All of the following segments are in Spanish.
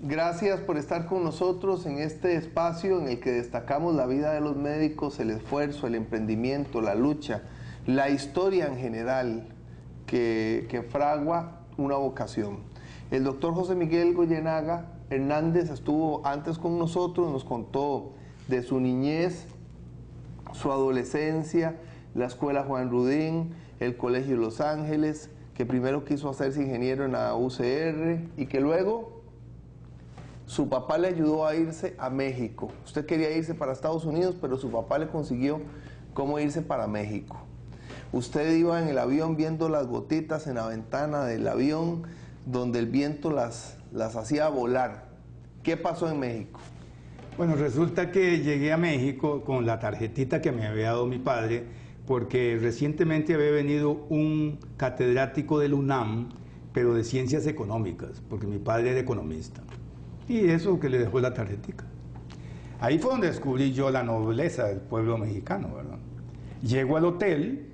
Gracias por estar con nosotros en este espacio en el que destacamos la vida de los médicos, el esfuerzo, el emprendimiento, la lucha, la historia en general que fragua una vocación. El doctor José Miguel Goyenaga Hernández estuvo antes con nosotros, nos contó de su niñez, su adolescencia, la escuela Juan Rudín, el Colegio Los Ángeles, que primero quiso hacerse ingeniero en la UCR y que luego su papá le ayudó a irse a México. Usted quería irse para Estados Unidos, pero su papá le consiguió cómo irse para México. Usted iba en el avión viendo las gotitas en la ventana del avión, donde el viento las hacía volar. ¿Qué pasó en México? Bueno, resulta que llegué a México con la tarjetita que me había dado mi padre, porque recientemente había venido un catedrático del UNAM, pero de ciencias económicas, porque mi padre era economista. Y eso que le dejó la tarjetica. Ahí fue donde descubrí yo la nobleza del pueblo mexicano, ¿verdad? Llego al hotel,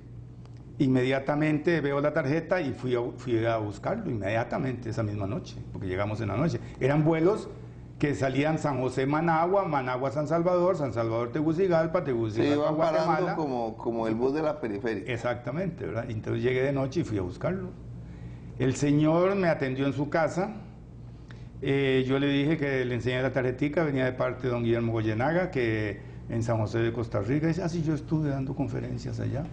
inmediatamente veo la tarjeta y fui a buscarlo inmediatamente esa misma noche, porque llegamos en la noche. Eran vuelos que salían San José, Managua, Managua, San Salvador, San Salvador, Tegucigalpa, Tegucigalpa, Guatemala. Como el bus de la periferia. Exactamente, ¿verdad? Entonces llegué de noche y fui a buscarlo. El señor me atendió en su casa. Yo le dije que le enseñé la tarjetica, venía de parte de don Guillermo Goyenaga, que en San José de Costa Rica. Y dice, sí, yo estuve dando conferencias allá.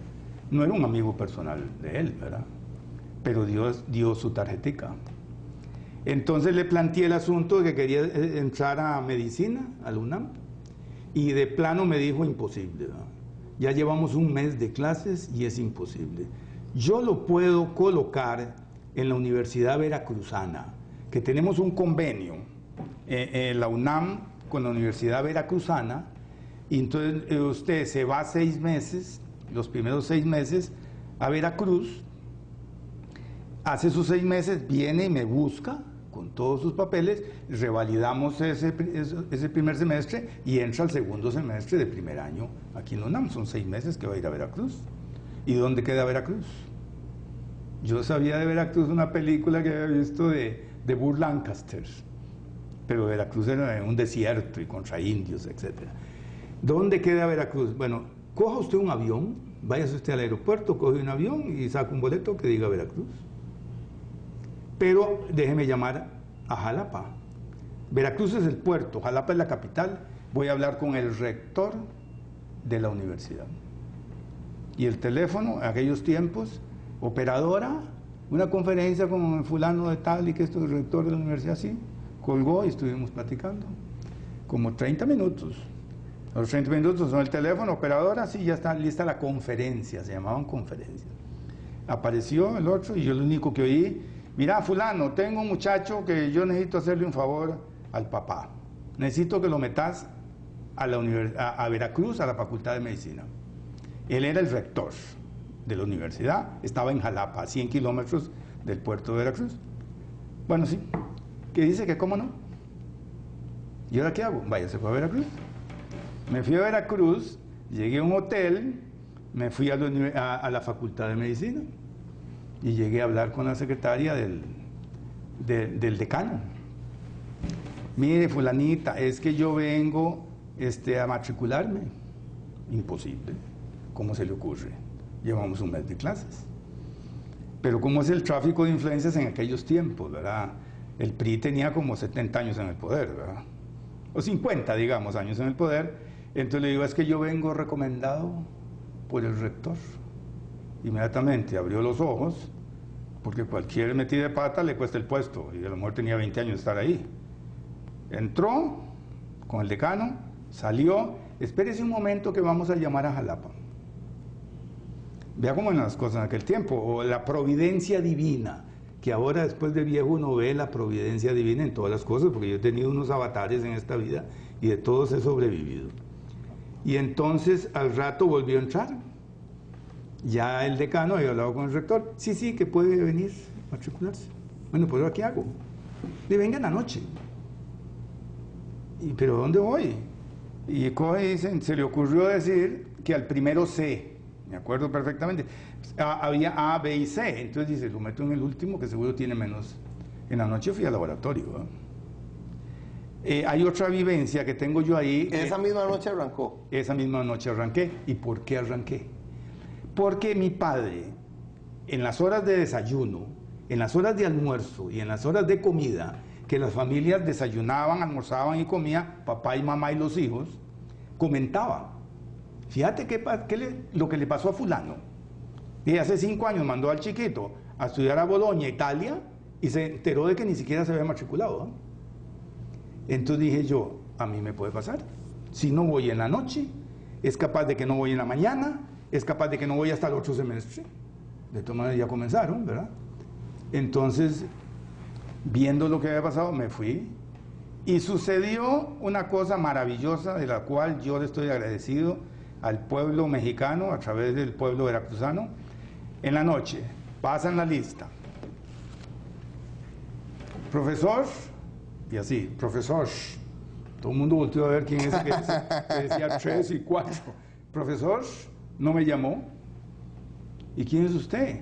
No era un amigo personal de él, ¿verdad? Pero Dios dio su tarjetica. Entonces le planteé el asunto de que quería entrar a medicina, al UNAM, y de plano me dijo imposible, ¿verdad? Ya llevamos un mes de clases y es imposible. Yo lo puedo colocar en la Universidad Veracruzana, que tenemos un convenio, la UNAM con la Universidad Veracruzana, y entonces usted se va 6 meses, los primeros 6 meses, a Veracruz, hace sus 6 meses, viene y me busca con todos sus papeles, revalidamos ese primer semestre y entra al segundo semestre de primer año aquí en la UNAM. Son 6 meses que va a ir a Veracruz. ¿Y dónde queda Veracruz? Yo sabía de Veracruz una película que había visto de Burt Lancaster, pero Veracruz era un desierto y contra indios, etc. ¿Dónde queda Veracruz? Bueno, coja usted un avión, váyase usted al aeropuerto, coge un avión y saca un boleto que diga Veracruz. Pero déjeme llamar a Jalapa. Veracruz es el puerto, Jalapa es la capital. Voy a hablar con el rector de la universidad. Y el teléfono, en aquellos tiempos, operadora, una conferencia con fulano de tal y que esto es el rector de la universidad, sí, colgó y estuvimos platicando. Como 30 minutos. A los 30 minutos son el teléfono, operadora, sí, ya está lista la conferencia, se llamaban conferencias. Apareció el otro y yo lo único que oí, mira, fulano, tengo un muchacho que yo necesito hacerle un favor al papá. Necesito que lo metas a Veracruz, a la Facultad de Medicina. Él era el rector de la universidad, estaba en Jalapa, a 100 kilómetros del puerto de Veracruz. Bueno, sí, que dice que cómo no. ¿Y ahora qué hago? Vaya, se fue a Veracruz. Me fui a Veracruz, llegué a un hotel, me fui a la Facultad de Medicina y llegué a hablar con la secretaria del decano. Mire, fulanita, es que yo vengo a matricularme. Imposible. ¿Cómo se le ocurre? Llevamos un mes de clases. Pero ¿cómo es el tráfico de influencias en aquellos tiempos, verdad? El PRI tenía como 70 años en el poder, ¿verdad? O 50, digamos, años en el poder. Entonces le digo, es que yo vengo recomendado por el rector. Inmediatamente abrió los ojos, porque cualquier metida de pata le cuesta el puesto, y a lo mejor tenía 20 años de estar ahí. Entró con el decano, salió, espérese un momento que vamos a llamar a Jalapa. Vea cómo en las cosas en aquel tiempo, o la providencia divina, que ahora después de viejo uno ve la providencia divina en todas las cosas, porque yo he tenido unos avatares en esta vida y de todos he sobrevivido. Y entonces al rato volvió a entrar. Ya el decano había hablado con el rector. Sí, sí, que puede venir a matricularse. Bueno, pues ¿ahora qué hago? Le venga en la noche. ¿Pero dónde voy? Y coge y dicen, se le ocurrió decir que al primero C, me acuerdo perfectamente, había A, B y C. Entonces dice, lo meto en el último que seguro tiene menos. En la noche fui al laboratorio, ¿eh? Hay otra vivencia que tengo yo ahí. ¿Esa misma noche arrancó? Esa misma noche arranqué. ¿Y por qué arranqué? Porque mi padre, en las horas de desayuno, en las horas de almuerzo y en las horas de comida, que las familias desayunaban, almorzaban y comían, papá y mamá y los hijos, comentaban, fíjate lo que le pasó a fulano. Y hace 5 años mandó al chiquito a estudiar a Bolonia, Italia, y se enteró de que ni siquiera se había matriculado. Entonces dije yo, a mí me puede pasar. Si no voy en la noche, es capaz de que no voy en la mañana, es capaz de que no voy hasta el otro semestre. De todas maneras ya comenzaron, ¿verdad? Entonces, viendo lo que había pasado, me fui. Y sucedió una cosa maravillosa de la cual yo le estoy agradecido al pueblo mexicano a través del pueblo veracruzano. En la noche, pasan la lista. Profesor, y así, profesor. Todo el mundo volteó a ver quién es el que decía 3 y 4. Profesor, no me llamó. ¿Y quién es usted?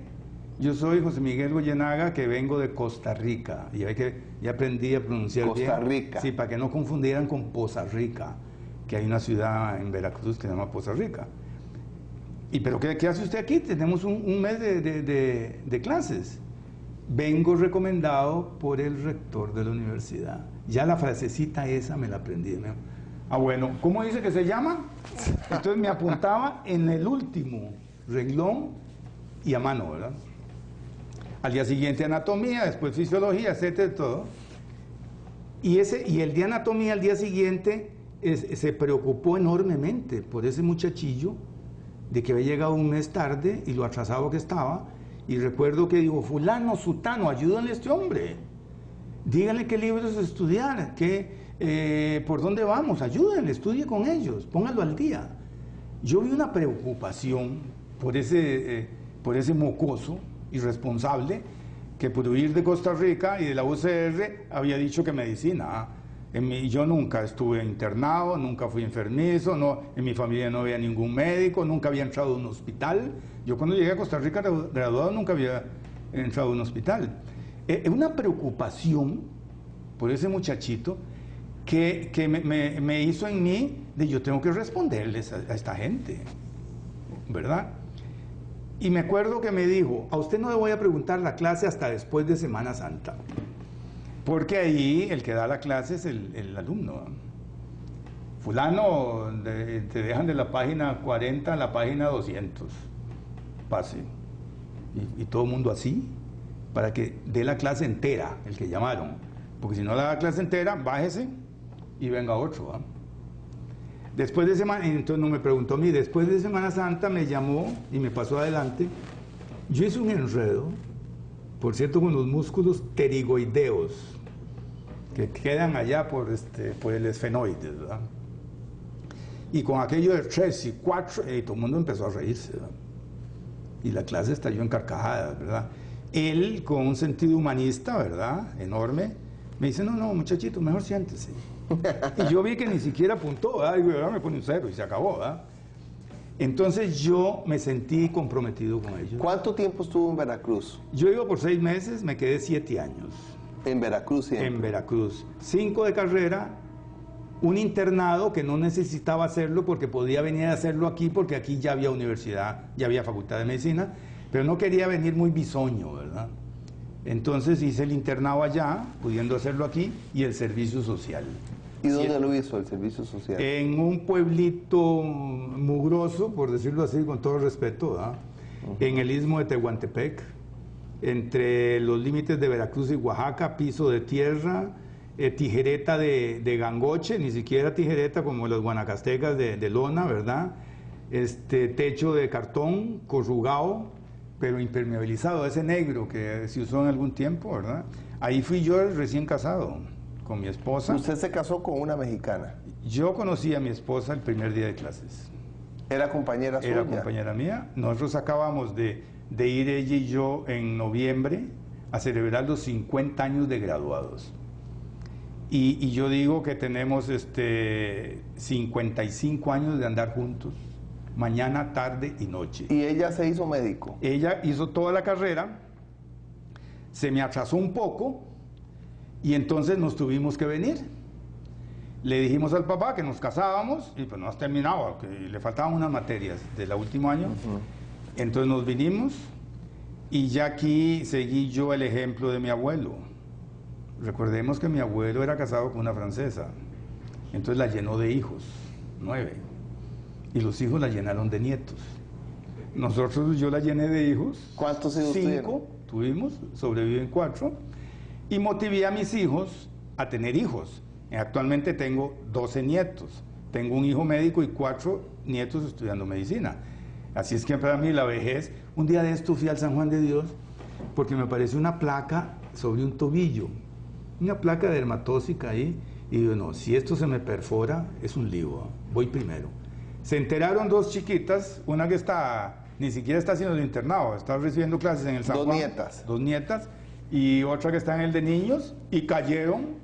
Yo soy José Miguel Goyenaga, que vengo de Costa Rica. Y ya aprendí a pronunciar Costa bien. Rica. Sí, para que no confundieran con Poza Rica, que hay una ciudad en Veracruz que se llama Poza Rica. ¿Pero qué hace usted aquí? Tenemos un mes de clases. Vengo recomendado por el rector de la universidad. Ya la frasecita esa me la aprendí. Bueno, ¿cómo dice que se llama? Entonces me apuntaba en el último renglón y a mano, ¿verdad? Al día siguiente anatomía, después fisiología, etcétera, todo. Y el de anatomía al día siguiente se preocupó enormemente por ese muchachillo de que había llegado un mes tarde y lo atrasado que estaba. Y recuerdo que digo, fulano, sutano, ayúdenle a este hombre. Díganle qué libros estudiar, por dónde vamos, ayúdenle, estudie con ellos, póngalo al día. Yo vi una preocupación por ese mocoso irresponsable que por huir de Costa Rica y de la UCR había dicho que medicina. Yo nunca estuve internado, nunca fui enfermizo, en mi familia no había ningún médico, nunca había entrado a un hospital. Yo cuando llegué a Costa Rica graduado nunca había entrado a un hospital. Una preocupación por ese muchachito que me hizo en mí de yo tengo que responderles a esta gente, ¿verdad? Y me acuerdo que me dijo, a usted no le voy a preguntar la clase hasta después de Semana Santa, porque ahí el que da la clase es el alumno. Fulano, te dejan de la página 40 a la página 200, pase. Y todo el mundo así, para que dé la clase entera, el que llamaron. Porque si no da la clase entera, bájese y venga otro. Después de semana, entonces no me preguntó a mí, después de Semana Santa me llamó y me pasó adelante. Yo hice un enredo, por cierto, con los músculos pterigoideos, que quedan allá por el esfenoides, ¿verdad? Y con aquello de 3 y 4, todo el mundo empezó a reírse, ¿verdad? Y la clase estalló en carcajadas, ¿verdad? Él, con un sentido humanista, ¿verdad?, enorme, me dice, no, muchachito, mejor siéntese. Y yo vi que ni siquiera apuntó, ¿verdad? Y me pone un 0 y se acabó, ¿verdad? Entonces yo me sentí comprometido con ellos. ¿Cuánto tiempo estuvo en Veracruz? Yo iba por 6 meses, me quedé 7 años. ¿En Veracruz siempre? En Veracruz. 5 de carrera, un internado que no necesitaba hacerlo porque podía venir a hacerlo aquí, porque aquí ya había universidad, ya había facultad de medicina, pero no quería venir muy bisoño, ¿verdad? Entonces hice el internado allá, pudiendo hacerlo aquí, y el servicio social. ¿Y dónde lo hizo el servicio social? En un pueblito mugroso, por decirlo así, con todo respeto, ¿verdad? En el istmo de Tehuantepec, entre los límites de Veracruz y Oaxaca, piso de tierra, tijereta de gangoche, ni siquiera tijereta como los guanacastecas de lona, ¿verdad? Techo de cartón corrugado, pero impermeabilizado, ese negro que se usó en algún tiempo, ¿verdad? Ahí fui yo recién casado con mi esposa. ¿Usted se casó con una mexicana? Yo conocí a mi esposa el primer día de clases. ¿Era compañera suya? Era compañera mía. Nosotros acabamos de ir ella y yo en noviembre a celebrar los 50 años de graduados. Y yo digo que tenemos 55 años de andar juntos, mañana, tarde y noche. ¿Y ella se hizo médico? Ella hizo toda la carrera, se me atrasó un poco y entonces nos tuvimos que venir. Le dijimos al papá que nos casábamos y pues no has terminado, que le faltaban unas materias del último año. Entonces nos vinimos y ya aquí seguí yo el ejemplo de mi abuelo. Recordemos que mi abuelo era casado con una francesa, entonces la llenó de hijos, 9, y los hijos la llenaron de nietos. Nosotros, yo la llené de hijos. ¿Cuántos hijos 5 tuvimos, sobreviven 4, y motivé a mis hijos a tener hijos. Actualmente tengo 12 nietos, tengo un hijo médico y 4 nietos estudiando medicina. Así es que para mí la vejez, un día de esto fui al San Juan de Dios porque me apareció una placa sobre un tobillo, una placa dermatósica ahí, y digo, no, si esto se me perfora, es un lío, voy primero. Se enteraron 2 chiquitas, una que ni siquiera está haciendo el internado, está recibiendo clases en el San Juan. 2 nietas. 2 nietas, y otra que está en el de niños, y cayeron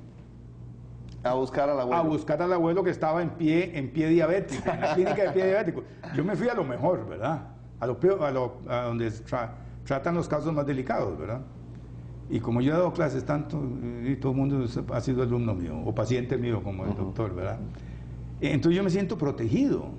a buscar al abuelo. A buscar al abuelo que estaba en pie diabético, en la clínica de pie diabético. Yo me fui a lo mejor, ¿verdad? A donde tratan los casos más delicados, ¿verdad? Y como yo he dado clases tanto, y todo el mundo ha sido alumno mío, o paciente mío como el doctor, ¿verdad? Entonces yo me siento protegido.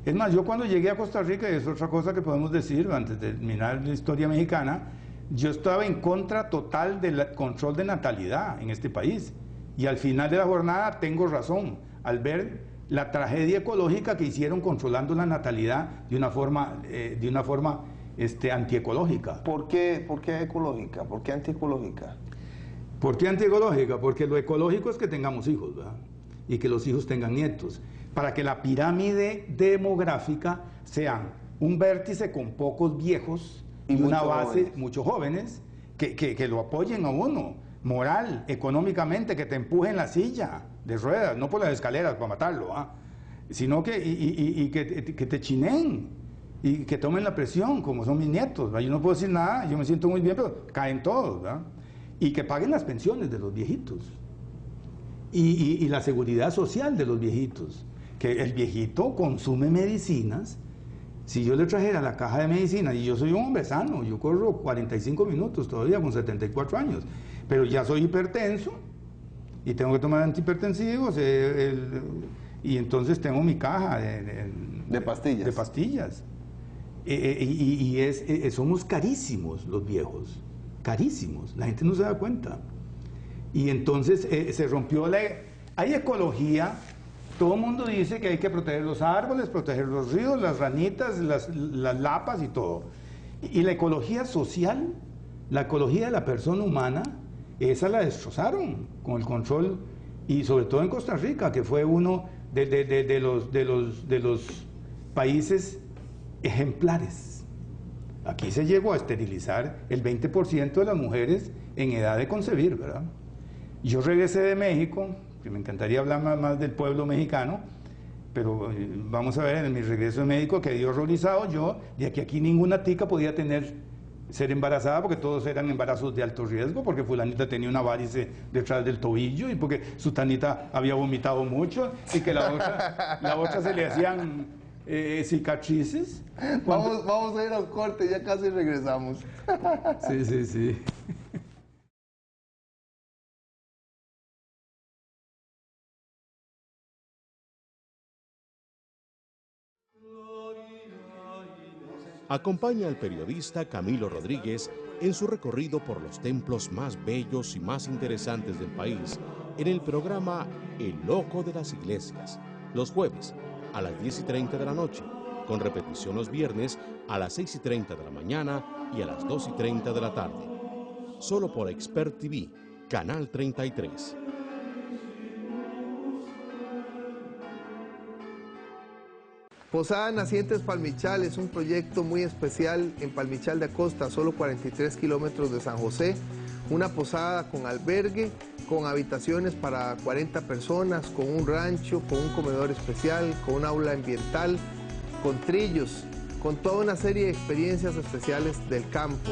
Es más, yo cuando llegué a Costa Rica, y es otra cosa que podemos decir antes de terminar la historia mexicana, yo estaba en contra total del control de natalidad en este país. Y al final de la jornada tengo razón al ver la tragedia ecológica que hicieron controlando la natalidad de una forma antiecológica. ¿Por qué ecológica? ¿Por qué antiecológica? ¿Por qué antiecológica? Porque lo ecológico es que tengamos hijos, ¿verdad? Y que los hijos tengan nietos, para que la pirámide demográfica sea un vértice con pocos viejos y una base, muchos jóvenes, que lo apoyen a uno. Moral, económicamente, que te empuje en la silla de ruedas, no por las escaleras para matarlo, sino que te chineen y que tomen la presión, como son mis nietos, ¿verdad? Yo no puedo decir nada, yo me siento muy bien, pero caen todos, ¿verdad? Y que paguen las pensiones de los viejitos y la seguridad social de los viejitos, que el viejito consume medicinas. Si yo le trajera la caja de medicina, y yo soy un hombre sano, yo corro 45 minutos todavía con 74 años, pero ya soy hipertenso y tengo que tomar antihipertensivos, y entonces tengo mi caja de pastillas. De pastillas. Somos carísimos los viejos, carísimos, la gente no se da cuenta. Y entonces se rompió hay ecología. Todo el mundo dice que hay que proteger los árboles, proteger los ríos, las ranitas, las lapas y todo. Y la ecología social, la ecología de la persona humana, esa la destrozaron con el control, y sobre todo en Costa Rica, que fue uno de los países ejemplares. Aquí se llegó a esterilizar el 20% de las mujeres en edad de concebir, ¿verdad? Yo regresé de México, que me encantaría hablar más del pueblo mexicano, pero vamos a ver en mi regreso de México quedé horrorizado yo de que aquí ninguna tica podía ser embarazada, porque todos eran embarazos de alto riesgo, porque fulanita tenía una varice detrás del tobillo, y porque su tanita había vomitado mucho, y que la otra se le hacían cicatrices. Vamos a ir al corte, ya casi regresamos. Sí. Acompaña al periodista Camilo Rodríguez en su recorrido por los templos más bellos y más interesantes del país en el programa El Loco de las Iglesias, los jueves a las 10:30 de la noche, con repetición los viernes a las 6:30 de la mañana y a las 2:30 de la tarde. Solo por Expert TV, Canal 33. Posada Nacientes Palmichal es un proyecto muy especial en Palmichal de Acosta, a solo 43 kilómetros de San José. Una posada con albergue, con habitaciones para 40 personas, con un rancho, con un comedor especial, con un aula ambiental, con trillos, con toda una serie de experiencias especiales del campo.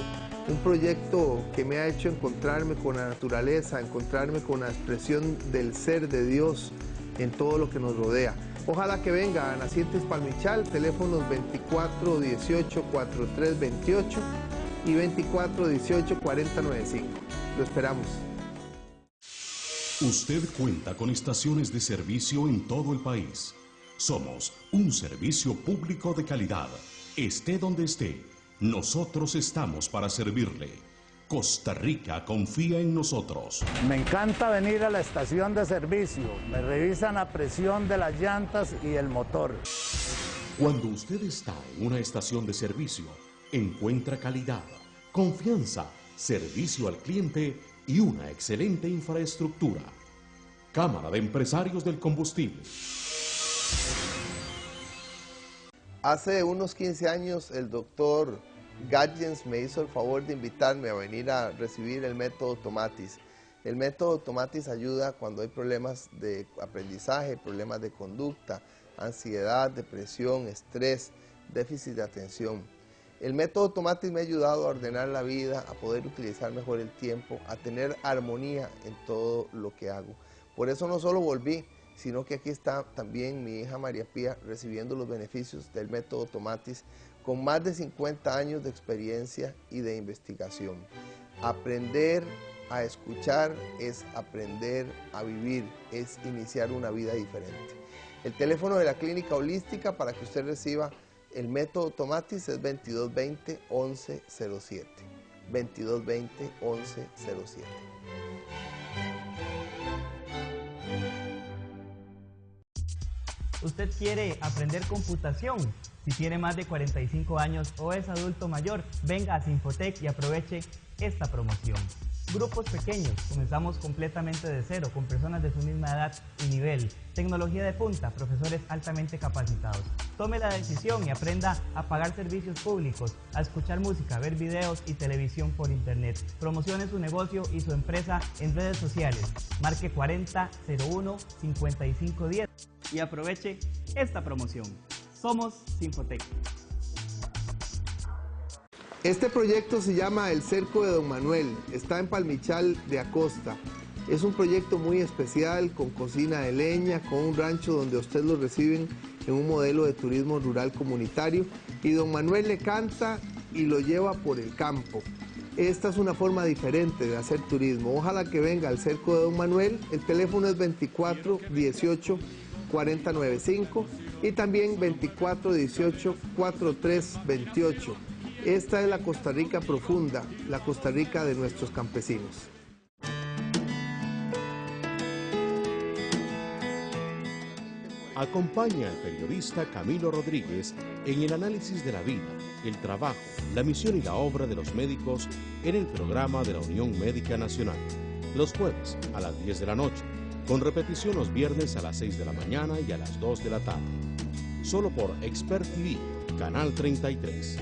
Un proyecto que me ha hecho encontrarme con la naturaleza, encontrarme con la expresión del ser de Dios en todo lo que nos rodea. Ojalá que venga a Nacientes Palmichal, teléfonos 2418-4328 y 2418-4095. Lo esperamos. Usted cuenta con estaciones de servicio en todo el país. Somos un servicio público de calidad. Esté donde esté, nosotros estamos para servirle. Costa Rica confía en nosotros. Me encanta venir a la estación de servicio. Me revisan la presión de las llantas y el motor. Cuando usted está en una estación de servicio, encuentra calidad, confianza, servicio al cliente y una excelente infraestructura. Cámara de Empresarios del Combustible. Hace unos 15 años el doctor Gadgens me hizo el favor de invitarme a venir a recibir el método Tomatis. El método Tomatis ayuda cuando hay problemas de aprendizaje, problemas de conducta, ansiedad, depresión, estrés, déficit de atención. El método Tomatis me ha ayudado a ordenar la vida, a poder utilizar mejor el tiempo, a tener armonía en todo lo que hago. Por eso no solo volví, sino que aquí está también mi hija María Pía recibiendo los beneficios del método Tomatis con más de 50 años de experiencia y de investigación. Aprender a escuchar es aprender a vivir, es iniciar una vida diferente. El teléfono de la Clínica Holística para que usted reciba el método Tomatis es 2220-1107. 2220-1107. ¿Usted quiere aprender computación? Si tiene más de 45 años o es adulto mayor, venga a Sinfotec y aproveche esta promoción. Grupos pequeños, comenzamos completamente de cero, con personas de su misma edad y nivel. Tecnología de punta, profesores altamente capacitados. Tome la decisión y aprenda a pagar servicios públicos, a escuchar música, ver videos y televisión por internet. Promocione su negocio y su empresa en redes sociales. Marque 4001-5510 y aproveche esta promoción. Somos Sinfotec. Este proyecto se llama El Cerco de Don Manuel, está en Palmichal de Acosta. Es un proyecto muy especial, con cocina de leña, con un rancho donde a usted lo reciben en un modelo de turismo rural comunitario y Don Manuel le canta y lo lleva por el campo. Esta es una forma diferente de hacer turismo. Ojalá que venga al Cerco de Don Manuel. El teléfono es 24 18 40 95 y también 24 18 43 28. Esta es la Costa Rica profunda, la Costa Rica de nuestros campesinos. Acompaña al periodista Camilo Rodríguez en el análisis de la vida, el trabajo, la misión y la obra de los médicos en el programa de la Unión Médica Nacional, los jueves a las 10 de la noche, con repetición los viernes a las 6 de la mañana y a las 2 de la tarde. Solo por Expert TV, Canal 33.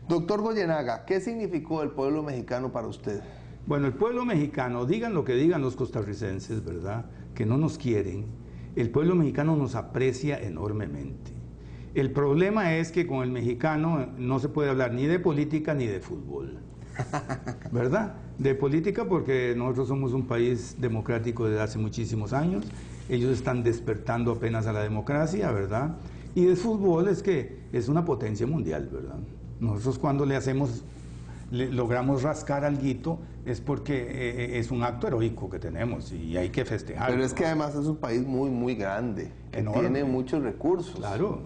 Doctor Goyenaga, ¿qué significó el pueblo mexicano para usted? Bueno, el pueblo mexicano, digan lo que digan los costarricenses, ¿verdad?, que no nos quieren, el pueblo mexicano nos aprecia enormemente. El problema es que con el mexicano no se puede hablar ni de política ni de fútbol, ¿verdad? De política porque nosotros somos un país democrático desde hace muchísimos años, ellos están despertando apenas a la democracia, ¿verdad? Y de fútbol es que es una potencia mundial, ¿verdad? Nosotros cuando logramos rascar alguito es porque es un acto heroico que tenemos y hay que festejar. Pero es que además es un país muy, muy grande, que tiene muchos recursos. Claro,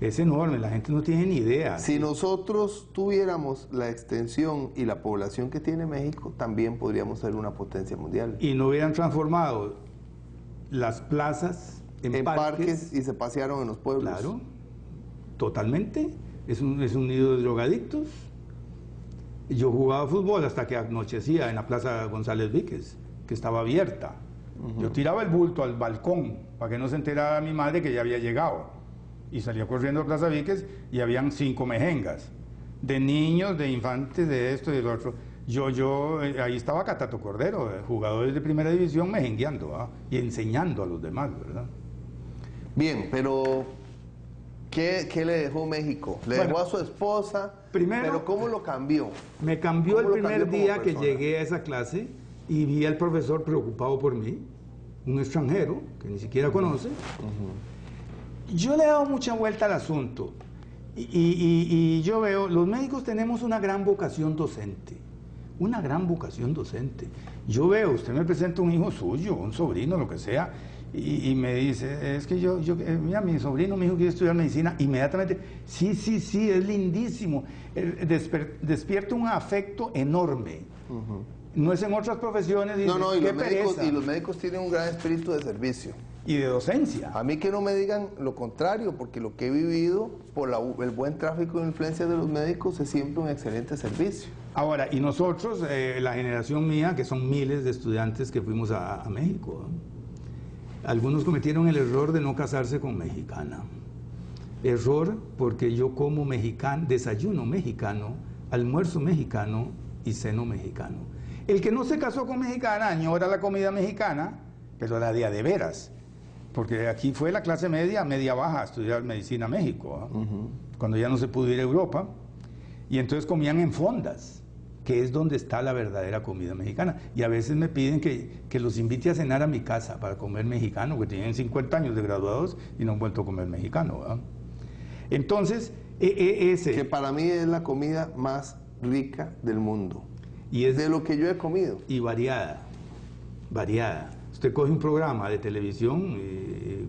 es enorme, la gente no tiene ni idea. Si nosotros tuviéramos la extensión y la población que tiene México, también podríamos ser una potencia mundial. Y no hubieran transformado las plazas en parques y se pasearon en los pueblos. Claro, totalmente. Es un nido de drogadictos. Yo jugaba fútbol hasta que anochecía en la Plaza González Víquez, que estaba abierta. Yo tiraba el bulto al balcón para que no se enterara mi madre que ya había llegado. Y salía corriendo a Plaza Víquez y habían 5 mejengas. De niños, de infantes, de esto y de lo otro. Ahí estaba Catato Cordero, jugadores de primera división mejengueando y enseñando a los demás, ¿verdad? Bien, pero ¿qué le dejó México? Le dejó a su esposa, pero ¿cómo lo cambió? Me cambió el primer día que llegué a esa clase y vi al profesor preocupado por mí. un extranjero que ni siquiera conoce. Yo le he dado mucha vuelta al asunto y yo veo, los médicos tenemos una gran vocación docente, una gran vocación docente. Yo veo, usted me presenta un hijo suyo, un sobrino, lo que sea, y me dice, es que mira, mi sobrino me dijo que quiere estudiar medicina, inmediatamente, sí, es lindísimo, despierta un afecto enorme. No es en otras profesiones. Dice, no, y los médicos tienen un gran espíritu de servicio. Y de docencia. A mí que no me digan lo contrario, porque lo que he vivido por el buen tráfico de influencias de los médicos es siempre un excelente servicio. Ahora, y nosotros, la generación mía, que son miles de estudiantes que fuimos a México, algunos cometieron el error de no casarse con mexicana. Error porque yo como mexicano, desayuno mexicano, almuerzo mexicano y ceno mexicano. El que no se casó con mexicana añora la comida mexicana, pero la de veras. Porque aquí fue la clase media baja a estudiar medicina a México, cuando ya no se pudo ir a Europa. Y entonces comían en fondas, que es donde está la verdadera comida mexicana. Y a veces me piden que los invite a cenar a mi casa para comer mexicano, que tienen 50 años de graduados y no han vuelto a comer mexicano, ¿verdad? Entonces, que para mí es la comida más rica del mundo. Y es de lo que yo he comido. Y variada. Usted coge un programa de televisión,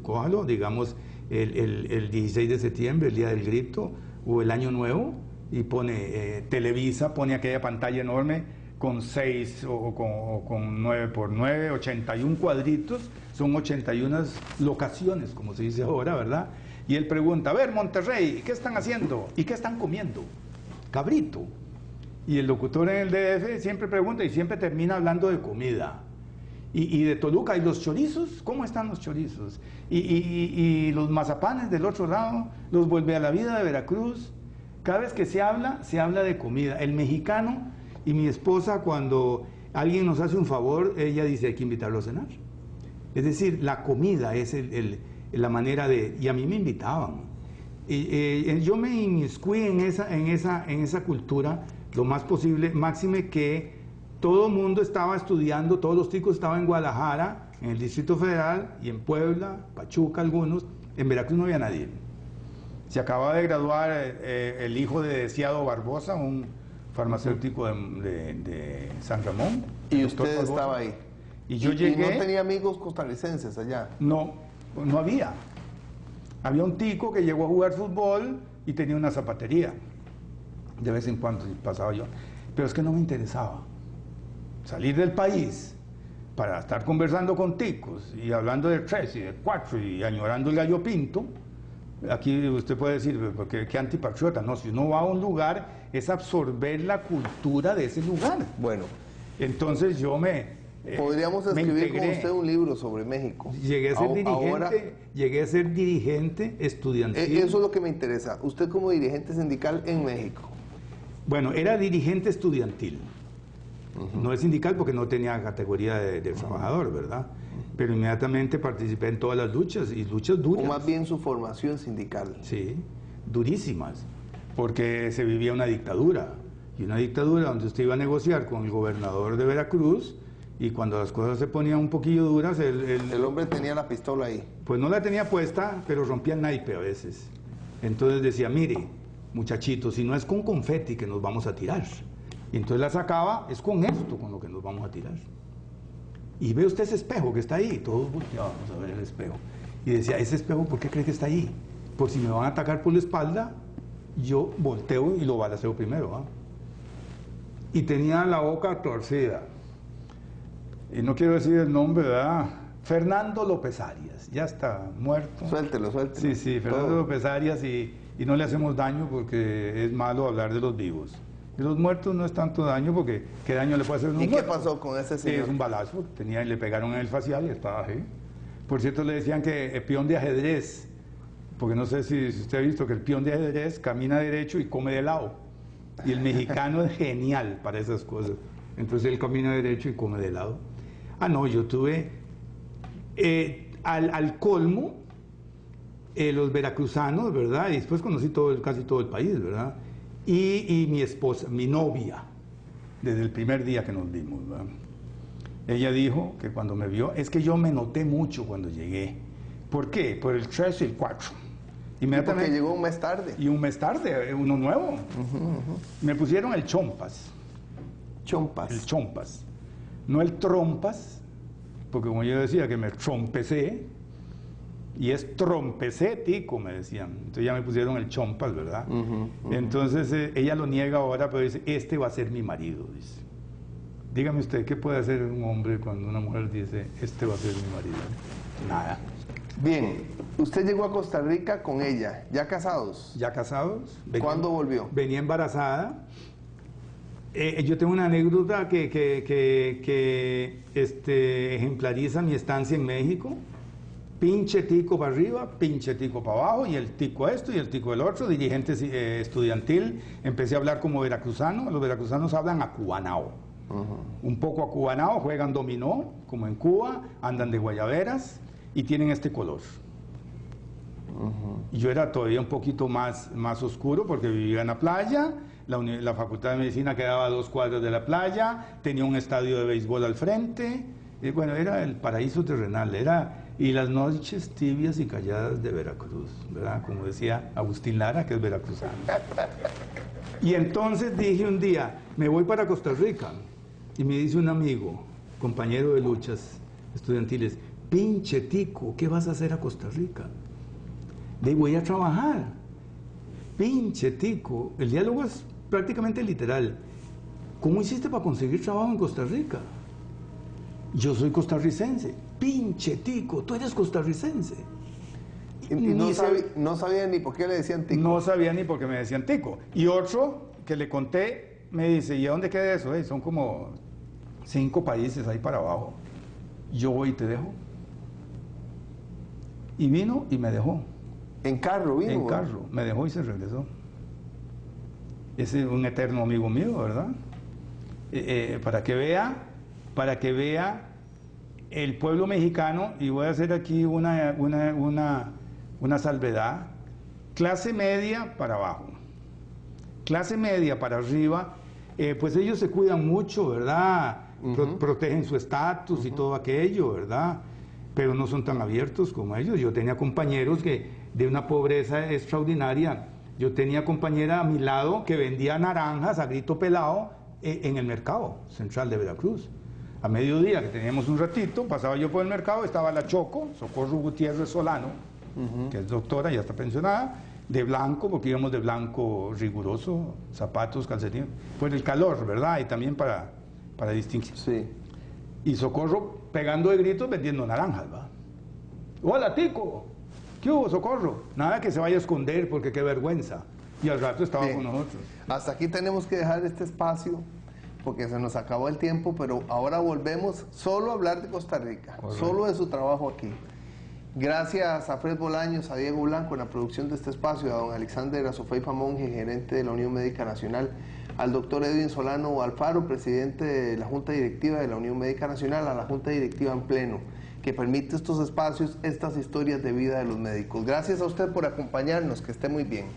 cójalo, digamos, el 16 de septiembre, el Día del Grito, o el Año Nuevo, y pone, Televisa pone aquella pantalla enorme con 6 o con 9 por 9, 81 cuadritos, son 81 locaciones, como se dice ahora, ¿verdad? Y él pregunta, a ver, Monterrey, ¿qué están haciendo? ¿Y qué están comiendo? Cabrito. Y el locutor en el DF siempre pregunta y siempre termina hablando de comida. Y de Toluca, ¿y los chorizos? ¿Cómo están los chorizos? Y los mazapanes del otro lado, los vuelve a la vida de Veracruz. Cada vez que se habla de comida. El mexicano y mi esposa, cuando alguien nos hace un favor, ella dice, hay que invitarlo a cenar. Es decir, la comida es la manera de... Y a mí me invitaban. Yo me inmiscuí en esa cultura lo más posible, máxime que todo el mundo estaba estudiando, todos los ticos estaban en Guadalajara, en el Distrito Federal y en Puebla, Pachuca algunos, en Veracruz no había nadie. Se acababa de graduar el hijo de Deseado Barbosa, un farmacéutico de San Ramón. ¿Y usted estaba ahí? Y yo llegué... ¿Y no tenía amigos costarricenses allá? No había. Había un tico que llegó a jugar fútbol y tenía una zapatería. De vez en cuando pasaba yo. Pero es que no me interesaba. Salir del país para estar conversando con ticos y hablando de 3 y de 4 y añorando el gallo pinto, aquí usted puede decir, porque qué antipatriota. No, si uno va a un lugar es absorber la cultura de ese lugar. Bueno, entonces yo podríamos escribir con usted un libro sobre México. Llegué a ser dirigente estudiantil. Eso es lo que me interesa. Usted como dirigente sindical en México. Bueno, era dirigente estudiantil. No es sindical porque no tenía categoría de trabajador, ¿verdad? Pero inmediatamente participé en todas las luchas, y luchas duras. O más bien su formación sindical. Sí, durísimas, porque se vivía una dictadura, y una dictadura donde usted iba a negociar con el gobernador de Veracruz, y cuando las cosas se ponían un poquillo duras, el hombre tenía la pistola ahí. Pues no la tenía puesta, pero rompía el naipe a veces. Entonces decía, mire, muchachitos, si no es con confeti que nos vamos a tirar. Y entonces la sacaba, es con esto con lo que nos vamos a tirar. Y ve usted ese espejo que está ahí, todos volteábamos a ver el espejo. Y decía, ese espejo, ¿por qué cree que está ahí? Por si me van a atacar por la espalda, yo volteo y lo balaceo primero, ¿ah? Y tenía la boca torcida. Y no quiero decir el nombre, ¿verdad? Fernando López Arias, ya está muerto. Suéltelo. Sí, Fernando López Arias, y no le hacemos daño porque es malo hablar de los vivos. Y los muertos no es tanto daño, porque ¿qué daño le puede hacer a un muerto? ¿Y qué pasó con ese señor? Es un balazo, le pegaron en el facial y estaba ahí. Por cierto, le decían que peón de ajedrez, porque no sé si usted ha visto que el peón de ajedrez camina derecho y come de lado. Y el mexicano es genial para esas cosas. Entonces él camina derecho y come de lado. Ah, no, yo tuve al colmo los veracruzanos, ¿verdad? Y después conocí casi todo el país, ¿verdad? Y mi esposa, mi novia, desde el primer día que nos vimos, ¿verdad? Ella dijo que cuando me vio, es que yo me noté mucho cuando llegué. ¿Por qué? Por el 3 y el 4. Inmediatamente. Porque llegó un mes tarde. Y un mes tarde, uno nuevo. Me pusieron el chompas. Chompas. El chompas. No el trompas, porque como yo decía que me trompecé, y es trompecético, me decían. Entonces ya me pusieron el chompas, ¿verdad? Entonces ella lo niega ahora, pero dice, este va a ser mi marido, dice. Dígame usted, ¿qué puede hacer un hombre cuando una mujer dice, este va a ser mi marido? Nada. Bien, usted llegó a Costa Rica con ella, ¿ya casados? Ya casados. ¿Cuándo volvió? Venía embarazada. Yo tengo una anécdota que ejemplariza mi estancia en México. Pinche tico para arriba, pinche tico para abajo, y el tico esto y el tico el otro, dirigente estudiantil. Empecé a hablar como veracruzano. Los veracruzanos hablan acubanao. Un poco acubanao, juegan dominó, como en Cuba, andan de guayaberas y tienen este color. Yo era todavía un poquito más oscuro porque vivía en la playa. La Facultad de Medicina quedaba a 2 cuadras de la playa, tenía un estadio de béisbol al frente. Bueno, era el paraíso terrenal, y las noches tibias y calladas de Veracruz, ¿verdad? Como decía Agustín Lara, que es veracruzano. Y entonces dije un día, me voy para Costa Rica. Y me dice un amigo, compañero de luchas estudiantiles, pinche tico, ¿qué vas a hacer a Costa Rica? Le digo, voy a trabajar. Pinche tico, el diálogo es prácticamente literal. ¿Cómo hiciste para conseguir trabajo en Costa Rica? Yo soy costarricense. Pinche tico, tú eres costarricense. Y no sabía ni por qué le decían tico. No sabía ni por qué me decían tico. Y otro que le conté me dice, ¿y a dónde queda eso? Son como 5 países ahí para abajo. Yo voy y te dejo. Y vino y me dejó. ¿En carro vino? En carro, me dejó y se regresó. Ese es un eterno amigo mío, ¿verdad? Para que vea el pueblo mexicano, y voy a hacer aquí una salvedad, clase media para abajo. Clase media para arriba, pues ellos se cuidan mucho, ¿verdad? Protegen su estatus y todo aquello, ¿verdad? Pero no son tan abiertos como ellos. Yo tenía compañeros que de una pobreza extraordinaria. Yo tenía compañera a mi lado que vendía naranjas a grito pelado en el mercado central de Veracruz. A mediodía, que teníamos un ratito, pasaba yo por el mercado, estaba la Choco, Socorro Gutiérrez Solano, que es doctora, ya está pensionada, de blanco, porque íbamos de blanco riguroso, zapatos, calcetines, por el calor, ¿verdad? Y también para distinguir. Sí. Y Socorro pegando de gritos vendiendo naranjas, ¿va? ¡Hola, tico! ¿Qué hubo, Socorro? Nada que se vaya a esconder porque qué vergüenza. Y al rato estaba con nosotros. Hasta aquí tenemos que dejar este espacio porque se nos acabó el tiempo, pero ahora volvemos solo a hablar de Costa Rica, solo de su trabajo aquí. Gracias a Fred Bolaños, a Diego Blanco en la producción de este espacio, a don Alexander Azofeifa Monge, gerente de la Unión Médica Nacional, al doctor Edwin Solano Alfaro, presidente de la Junta Directiva de la Unión Médica Nacional, a la Junta Directiva en pleno, que permite estos espacios, estas historias de vida de los médicos. Gracias a usted por acompañarnos, que esté muy bien.